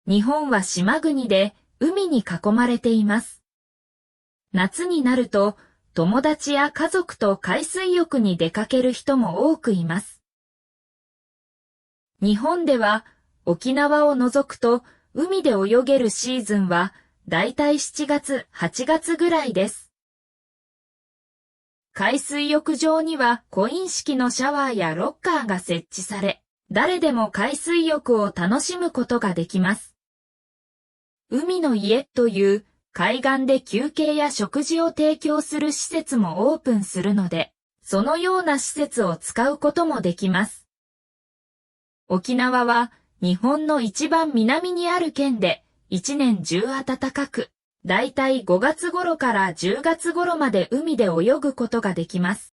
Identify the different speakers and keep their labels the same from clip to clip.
Speaker 1: 日本は島国で海に囲まれています。夏になると友達や家族と海水浴に出かける人も多くいます。日本では沖縄を除くと海で泳げるシーズンはだいたい7月、8月ぐらいです。海水浴場にはコイン式のシャワーやロッカーが設置され、誰でも海水浴を楽しむことができます。海の家という海岸で休憩や食事を提供する施設もオープンするので、そのような施設を使うこともできます。沖縄は日本の一番南にある県で、一年中暖かく、だいたい5月頃から10月頃まで海で泳ぐことができます。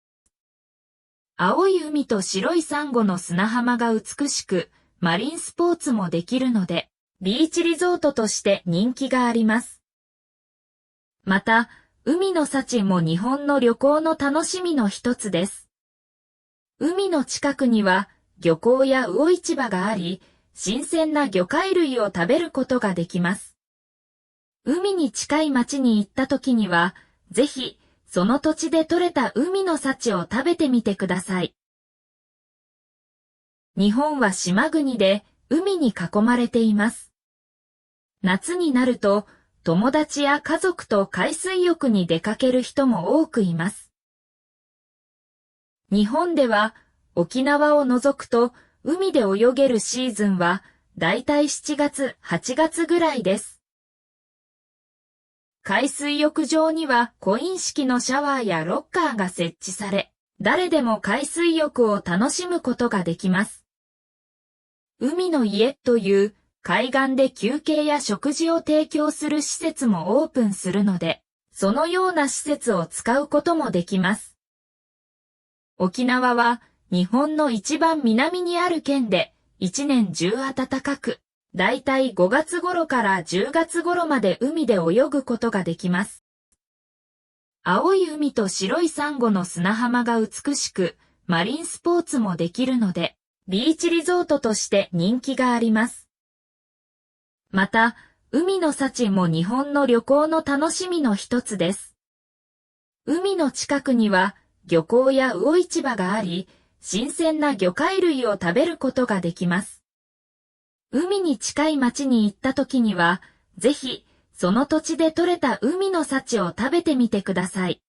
Speaker 1: 青い海と白いサンゴの砂浜が美しく、マリンスポーツもできるので、ビーチリゾートとして人気があります。また、海の幸も日本の旅行の楽しみの一つです。海の近くには漁港や魚市場があり、新鮮な魚介類を食べることができます。海に近い町に行った時には、ぜひ、その土地で採れた海の幸を食べてみてください。日本は島国で海に囲まれています。夏になると、友達や家族と海水浴に出かける人も多くいます。日本では沖縄を除くと海で泳げるシーズンはだいたい7月、8月ぐらいです。海水浴場にはコイン式のシャワーやロッカーが設置され、誰でも海水浴を楽しむことができます。海の家という海岸で休憩や食事を提供する施設もオープンするので、そのような施設を使うこともできます。沖縄は日本の一番南にある県で、一年中暖かく、だいたい5月頃から10月頃まで海で泳ぐことができます。青い海と白いサンゴの砂浜が美しく、マリンスポーツもできるので、ビーチリゾートとして人気があります。また、海の幸も日本の旅行の楽しみの一つです。海の近くには漁港や魚市場があり、新鮮な魚介類を食べることができます。海に近い町に行った時には、ぜひ、その土地で採れた海の幸を食べてみてください。